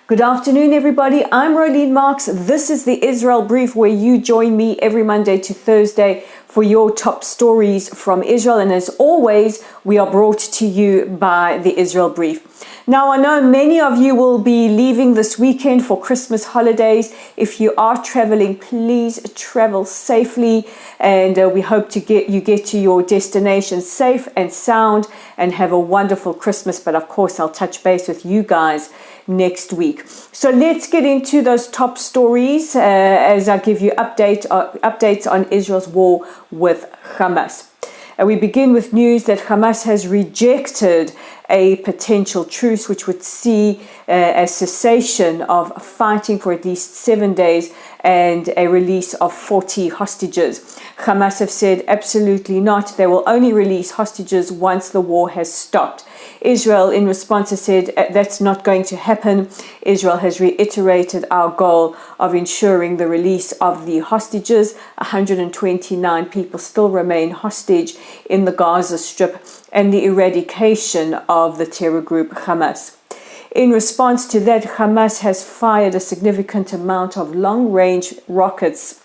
Good afternoon, everybody. I'm Rolene Marks. This is the Israel Brief, where you join me every Monday to Thursday for your top stories from Israel. And as always, we are brought to you by the Israel Brief. Now, I know many of you will be leaving this weekend for Christmas holidays. If you are traveling, please travel safely, and we hope to get to your destination safe and sound and have a wonderful Christmas. But of course, I'll touch base with you guys next week. So let's get into those top stories as I give you updates on Israel's war with Hamas. We begin with news that Hamas has rejected a potential truce which would see a cessation of fighting for at least 7 days and a release of 40 hostages. Hamas have said absolutely not. They will only release hostages once the war has stopped. Israel, in response, has said that's not going to happen. Israel has reiterated our goal of ensuring the release of the hostages. 129 people still remain hostage in the Gaza Strip, and the eradication of the terror group Hamas. In response to that, Hamas has fired a significant amount of long-range rockets,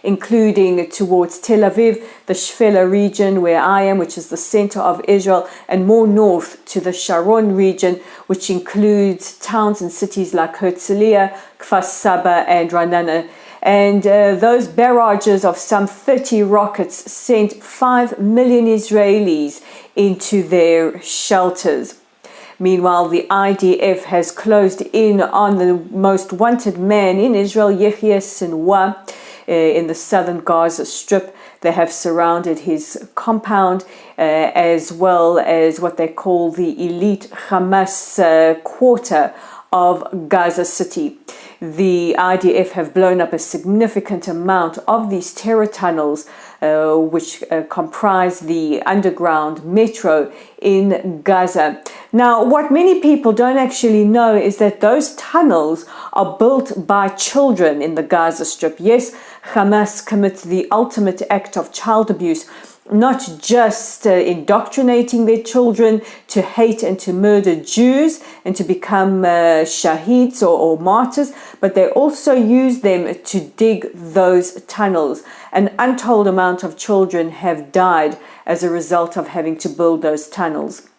including towards Tel Aviv, the Shfela region where I am, which is the center of Israel, and more north to the Sharon region, which includes towns and cities like Herzliya, Kfar Saba, and Ra'anana. And those barrages of some 30 rockets sent 5 million Israelis into their shelters. Meanwhile, the IDF has closed in on the most wanted man in Israel, Yehia Sinwar, in the southern Gaza Strip. They have surrounded his compound, as well as what they call the elite Hamas quarter of Gaza City. The IDF have blown up a significant amount of these terror tunnels, which comprise the underground metro in Gaza. Now, what many people don't actually know is that those tunnels are built by children in the Gaza Strip. Yes, Hamas commits the ultimate act of child abuse, not just indoctrinating their children to hate and to murder Jews and to become shaheeds or martyrs, but they also use them to dig those tunnels. An untold amount of children have died as a result of having to build those tunnels.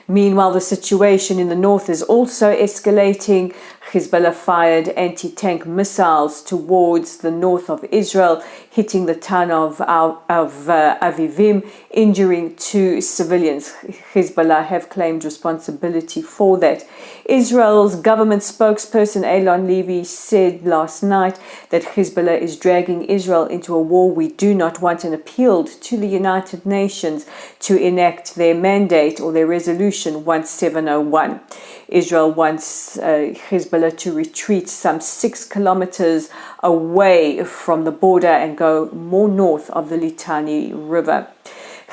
Meanwhile, the situation in the north is also escalating. Hezbollah fired anti-tank missiles towards the north of Israel, hitting the town of Avivim, injuring 2 civilians. Hezbollah have claimed responsibility for that. Israel's government spokesperson Eylon Levy said last night that Hezbollah is dragging Israel into a war we do not want, and appealed to the United Nations to enact their mandate or their resolution 1701. Israel wants Hezbollah to retreat some 6 kilometers away from the border and go more north of the Litani River.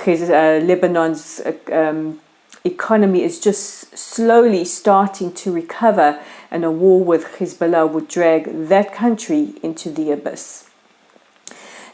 Lebanon's economy is just slowly starting to recover, and a war with Hezbollah would drag that country into the abyss.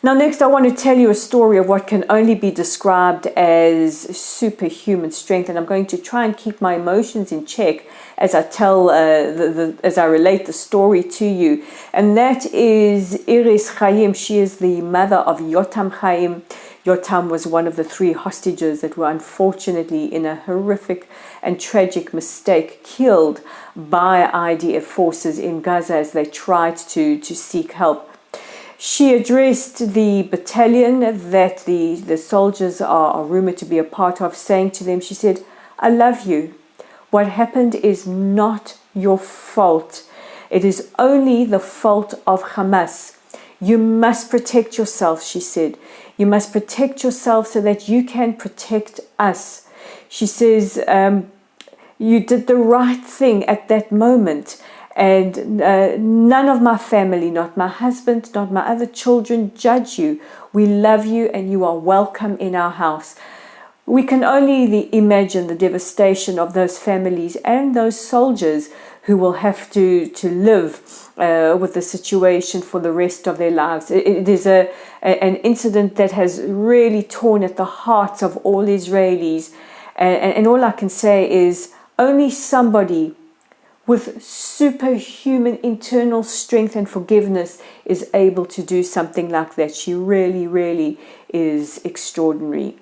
Now, next, I want to tell you a story of what can only be described as superhuman strength, and I'm going to try and keep my emotions in check as I tell, as I relate the story to you. And that is Iris Chaim. She is the mother of Yotam Chaim. Yotam was one of the 3 hostages that were unfortunately, in a horrific and tragic mistake, killed by IDF forces in Gaza as they tried to seek help. She addressed the battalion that the soldiers are rumored to be a part of, saying to them, she said, "I love you. What happened is not your fault. It is only the fault of Hamas. You must protect yourself," she said. "You must protect yourself so that you can protect us." She says, "You did the right thing at that moment. And none of my family, not my husband, not my other children, judge you. We love you and you are welcome in our house." We can only imagine the devastation of those families and those soldiers who will have to live with the situation for the rest of their lives. It is an incident that has really torn at the hearts of all Israelis. And all I can say is only somebody with superhuman internal strength and forgiveness is able to do something like that. She really, really is extraordinary.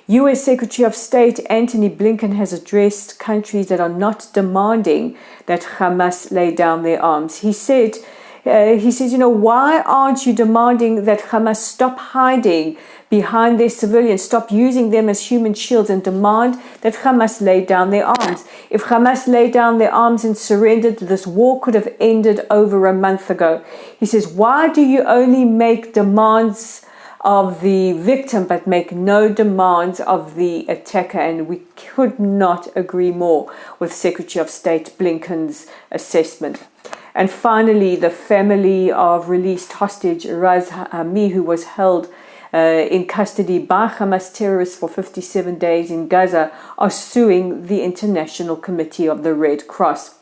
US Secretary of State Antony Blinken has addressed countries that are not demanding that Hamas lay down their arms. He says, why aren't you demanding that Hamas stop hiding behind their civilians, stop using them as human shields, and demand that Hamas lay down their arms? If Hamas laid down their arms and surrendered, this war could have ended over a month ago. He says, why do you only make demands of the victim but make no demands of the attacker? And we could not agree more with Secretary of State Blinken's assessment. And finally, the family of released hostage Raz Hami, who was held in custody by Hamas terrorists for 57 days in Gaza, are suing the International Committee of the Red Cross.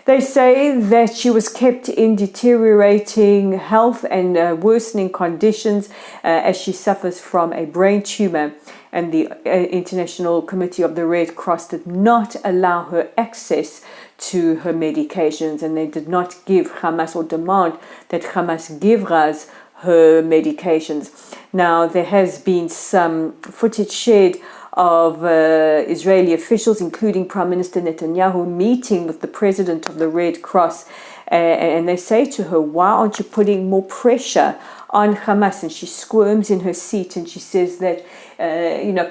They say that she was kept in deteriorating health and worsening conditions as she suffers from a brain tumor, and the International Committee of the Red Cross did not allow her access to her medications, and they did not give Hamas, or demand that Hamas give Raz her medications. Now, there has been some footage shared of Israeli officials, including Prime Minister Netanyahu, meeting with the president of the Red Cross, and they say to her, why aren't you putting more pressure on Hamas? And she squirms in her seat and she says that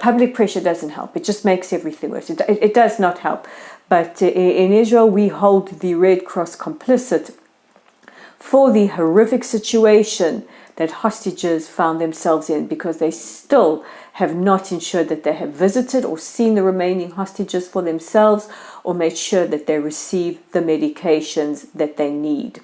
public pressure doesn't help, it just makes everything worse. It does not help. But in Israel, we hold the Red Cross complicit for the horrific situation that hostages found themselves in, because they still have not ensured that they have visited or seen the remaining hostages for themselves, or made sure that they receive the medications that they need.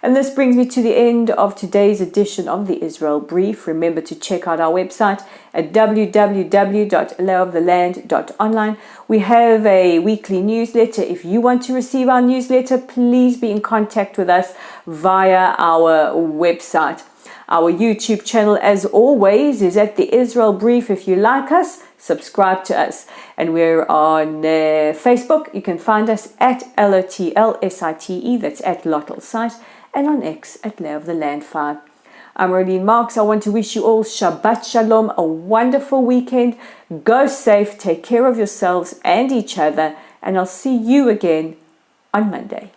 And this brings me to the end of today's edition of the Israel Brief. Remember to check out our website at www.lawoftheland.online. We have a weekly newsletter. If you want to receive our newsletter, please be in contact with us via our website. Our YouTube channel, as always, is at the Israel Brief. If you like us, subscribe to us. And we're on Facebook. You can find us at LOTLSITE, that's at Lotl Site, and on X at Law of the Land 5. I'm Rolene Marks. I want to wish you all Shabbat Shalom, a wonderful weekend. Go safe, take care of yourselves and each other, and I'll see you again on Monday.